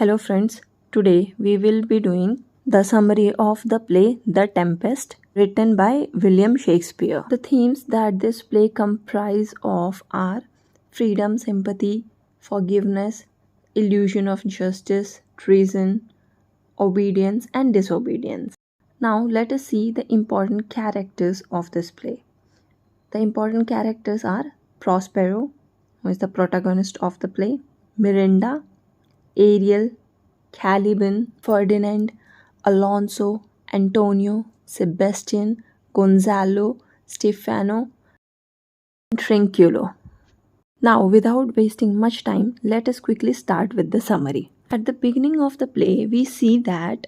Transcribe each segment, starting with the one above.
Hello friends, today we will be doing the summary of the play The Tempest written by William Shakespeare. The themes that this play comprise of are freedom, sympathy, forgiveness, illusion of justice, treason, obedience and disobedience. Now let us see the important characters of this play. The important characters are Prospero, who is the protagonist of the play, Miranda, Ariel, Caliban, Ferdinand, Alonso, Antonio, Sebastian, Gonzalo, Stefano, and Trinculo. Now, without wasting much time, let us quickly start with the summary. At the beginning of the play, we see that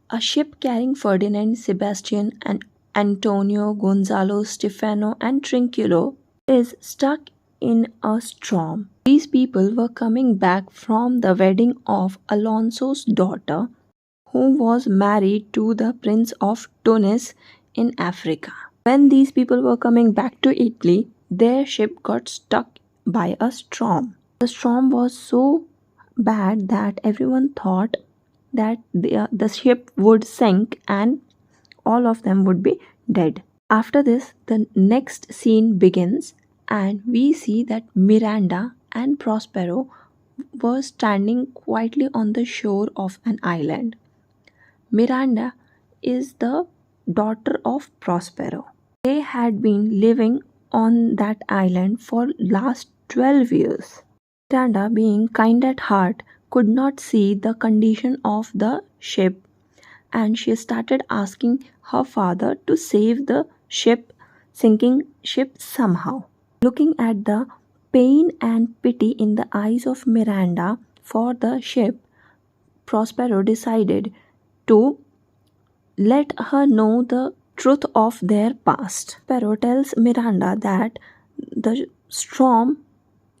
a ship carrying Ferdinand, Sebastian, and Antonio, Gonzalo, Stefano, and Trinculo is stuck in a storm. These people were coming back from the wedding of Alonso's daughter, who was married to the Prince of Tunis in Africa. When these people were coming back to Italy, their ship got stuck by a storm. The storm was so bad that everyone thought that the ship would sink and all of them would be dead. After this, the next scene begins, and we see that Miranda and Prospero were standing quietly on the shore of an island. Miranda is the daughter of Prospero. They had been living on that island for last 12 years. Miranda, being kind at heart, could not see the condition of the ship, and she started asking her father to save the sinking ship somehow. Looking at the pain and pity in the eyes of Miranda for the ship, Prospero decided to let her know the truth of their past. Prospero tells Miranda that the storm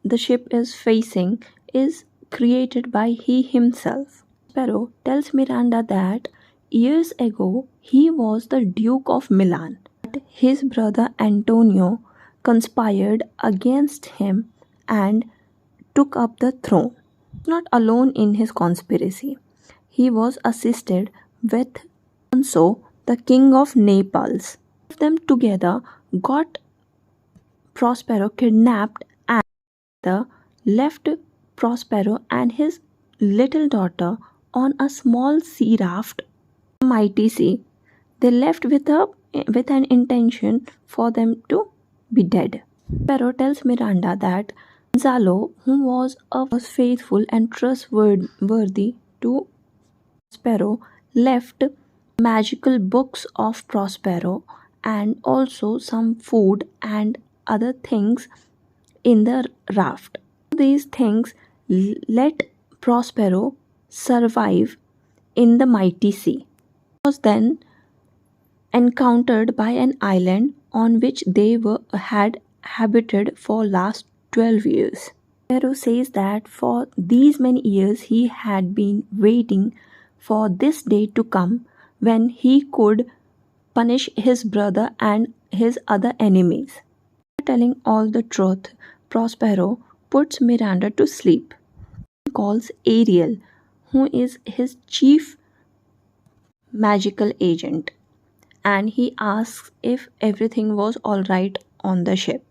the ship is facing is created by he himself. Prospero tells Miranda that years ago he was the Duke of Milan, but his brother Antonio conspired against him and took up the throne. Not alone in his conspiracy, he was assisted with Alonso, the king of Naples. Both of them together got Prospero kidnapped and left Prospero and his little daughter on a small sea raft, mighty sea. They left with an intention for them to be dead. Prospero tells Miranda that Gonzalo, who was faithful and trustworthy to Prospero, left magical books of Prospero and also some food and other things in the raft. These things let Prospero survive in the mighty sea. He was then encountered by an island on which they had habited for last 12 years. Prospero says that for these many years he had been waiting for this day to come when he could punish his brother and his other enemies. After telling all the truth, Prospero puts Miranda to sleep. He calls Ariel, who is his chief magical agent, and he asks if everything was alright on the ship.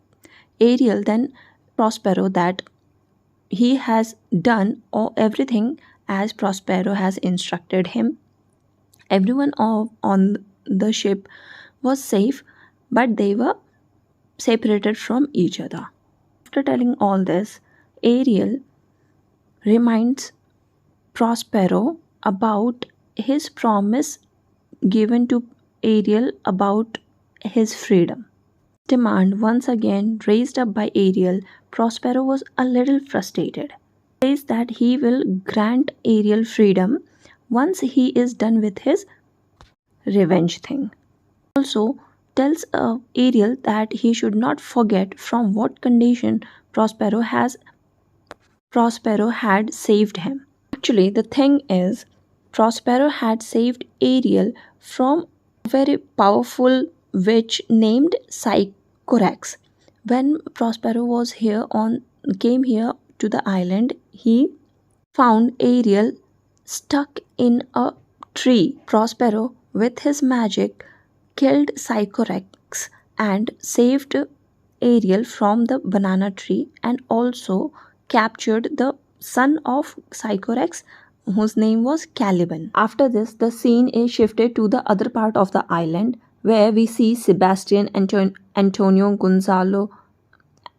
Ariel then Prospero that he has done everything as Prospero has instructed him. Everyone on the ship was safe, but they were separated from each other. After telling all this, Ariel reminds Prospero about his promise given to Ariel about his freedom. Demand once again raised up by Ariel, Prospero was a little frustrated. He says that he will grant Ariel freedom once he is done with his revenge thing. Also tells Ariel that he should not forget from what condition Prospero had saved him. Actually, the thing is, Prospero had saved Ariel from a very powerful witch named Sycorax. When Prospero came here to the island, he found Ariel stuck in a tree. Prospero, with his magic, killed Sycorax and saved Ariel from the banana tree, and also captured the son of Sycorax, whose name was Caliban. After this, the scene is shifted to the other part of the island where we see Sebastian, Antonio, Gonzalo,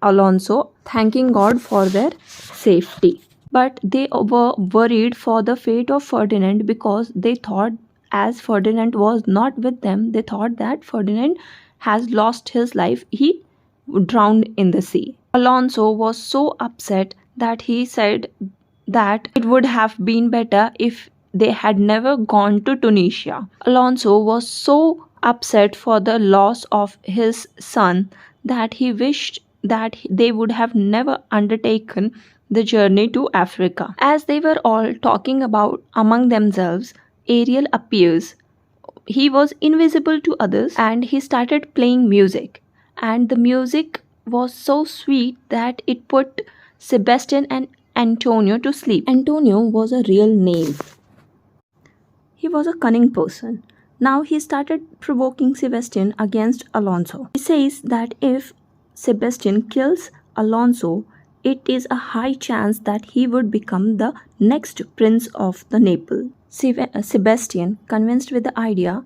Alonso thanking God for their safety. But they were worried for the fate of Ferdinand because they thought, as Ferdinand was not with them, they thought that Ferdinand has lost his life. He drowned in the sea. Alonso was so upset that he said that it would have been better if they had never gone to Tunisia. Alonso was so upset for the loss of his son that he wished that they would have never undertaken the journey to Africa. As they were all talking about among themselves, Ariel appears. He was invisible to others and he started playing music. And the music was so sweet that it put Sebastian and Antonio to sleep. Antonio was a real knave. He was a cunning person. Now he started provoking Sebastian against Alonso. He says that if Sebastian kills Alonso, it is a high chance that he would become the next prince of the Naples. Sebastian, convinced with the idea,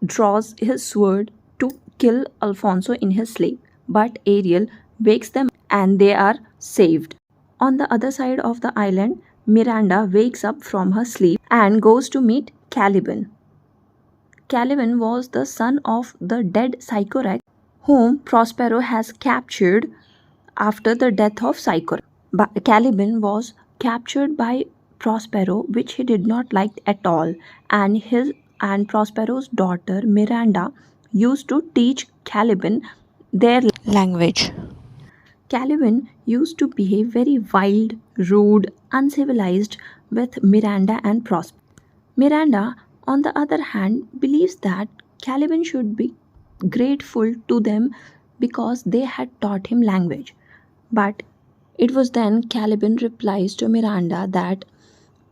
draws his sword to kill Alfonso in his sleep, but Ariel wakes them and they are saved. On the other side of the island, Miranda wakes up from her sleep and goes to meet Caliban. Caliban was the son of the dead Sycorax, whom Prospero has captured after the death of Sycorax. But Caliban was captured by Prospero, which he did not like at all, and Prospero's daughter Miranda used to teach Caliban their language. Caliban used to behave very wild, rude, uncivilized with Miranda and Prospero. Miranda, on the other hand, believes that Caliban should be grateful to them because they had taught him language. But it was then Caliban replies to Miranda that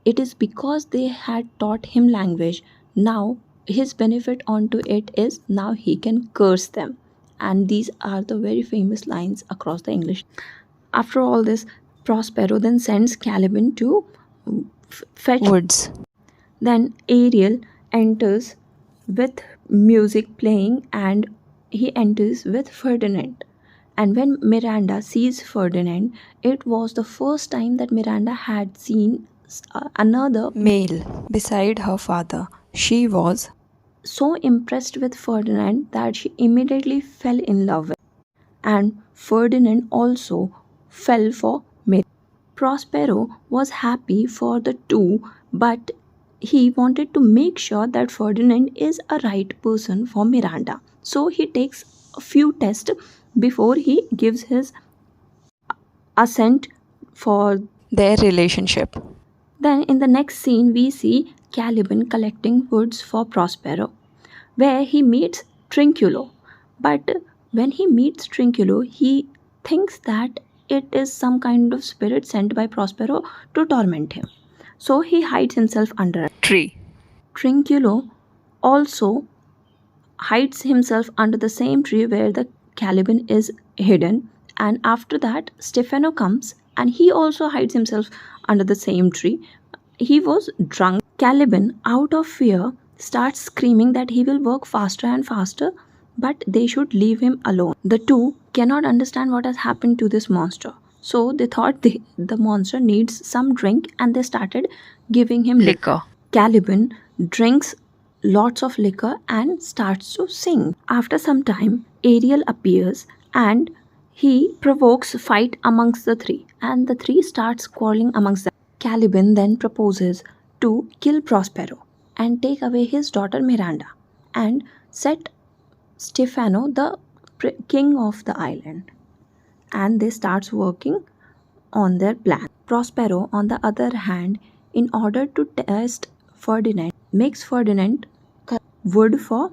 it is because they had taught him language. Now his benefit onto it is now he can curse them. And these are the very famous lines across the English. After all this, Prospero then sends Caliban to fetch woods. Then Ariel enters with music playing and he enters with Ferdinand. And when Miranda sees Ferdinand, it was the first time that Miranda had seen another male beside her father. She was so impressed with Ferdinand that she immediately fell in love with him. And Ferdinand also fell for Miranda. Prospero was happy for the two, but he wanted to make sure that Ferdinand is a right person for Miranda. So he takes a few tests before he gives his assent for their relationship. Then in the next scene, we see Caliban collecting woods for Prospero, where he meets Trinculo. But when he meets Trinculo, he thinks that it is some kind of spirit sent by Prospero to torment him. So he hides himself under a tree. Trinculo also hides himself under the same tree where the Caliban is hidden, and after that Stefano comes and he also hides himself under the same tree. He was drunk. Caliban, out of fear, starts screaming that he will work faster and faster, but they should leave him alone. The two cannot understand what has happened to this monster, so they thought the monster needs some drink and they started giving him liquor. Caliban drinks lots of liquor and starts to sing. After some time, Ariel appears and he provokes a fight amongst the three, and the three starts quarreling amongst them. Caliban then proposes to kill Prospero and take away his daughter Miranda and set Stefano the king of the island, and they starts working on their plan. Prospero, on the other hand, in order to test Ferdinand, makes Ferdinand cut wood for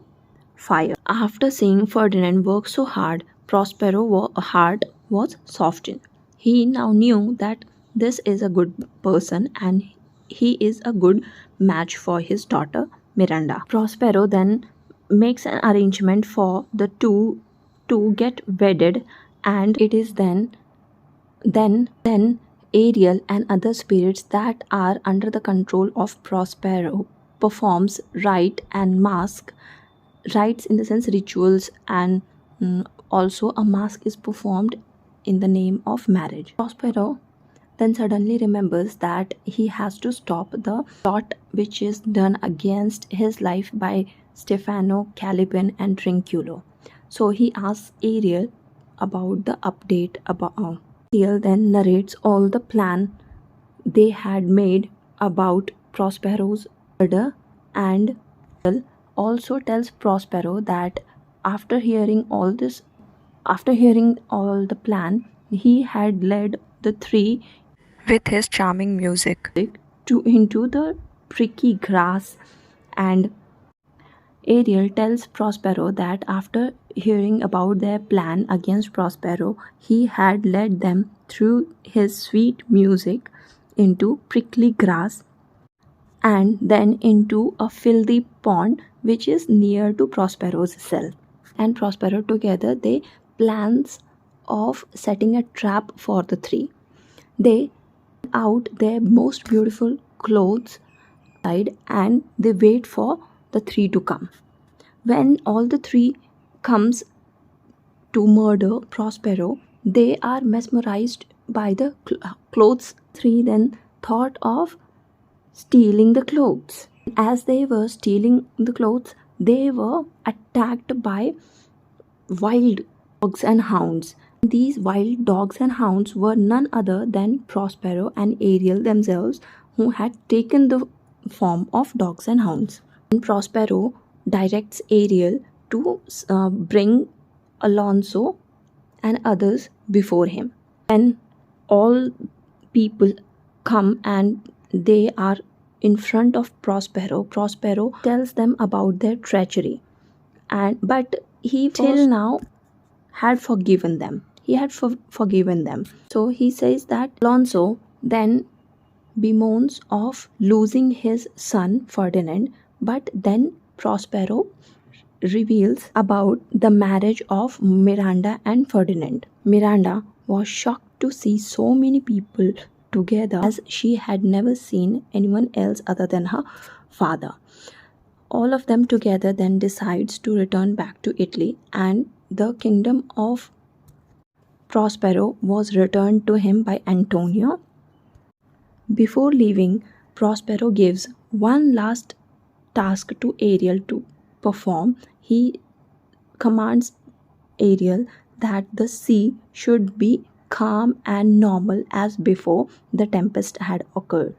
fire. After seeing Ferdinand work so hard, Prospero's heart was softened. He now knew that this is a good person and he is a good match for his daughter Miranda. Prospero then makes an arrangement for the two to get wedded, and it is then Ariel and other spirits that are under the control of Prospero performs rites in the sense rituals, and also a mask is performed in the name of marriage. Prospero then suddenly remembers that he has to stop the plot which is done against his life by Stefano, Caliban, and Trinculo. So he asks Ariel about the update about. Ariel then narrates all the plan they had made about Prospero's murder, and also tells Prospero that after hearing all this, after hearing all the plan, he had led the three with his charming music to into the pricky grass, and Ariel tells Prospero that after hearing about their plan against Prospero, he had led them through his sweet music into prickly grass and then into a filthy pond which is near to Prospero's cell. And Prospero together they plans of setting a trap for the three. They out their most beautiful clothes side and they wait for the three to come. When all the three comes to murder Prospero, they are mesmerized by the clothes. Three then thought of stealing the clothes. As they were stealing the clothes, they were attacked by wild dogs and hounds. These wild dogs and hounds were none other than Prospero and Ariel themselves, who had taken the form of dogs and hounds. And Prospero directs Ariel to bring Alonso and others before him. When all people come and they are in front of Prospero, Prospero tells them about their treachery, and but he till now had forgiven them. He had forgiven them. So he says that Alonso then bemoans of losing his son Ferdinand, but then Prospero reveals about the marriage of Miranda and Ferdinand. Miranda was shocked to see so many people together, as she had never seen anyone else other than her father. All of them together then decides to return back to Italy, and the kingdom of Prospero was returned to him by Antonio. Before leaving, Prospero gives one last task to Ariel to perform. He commands Ariel that the sea should be calm and normal as before the tempest had occurred.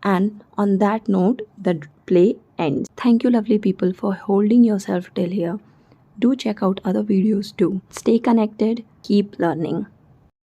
And on that note, the play ends. Thank you, lovely people, for holding yourself till here. Do check out other videos too. Stay connected, keep learning.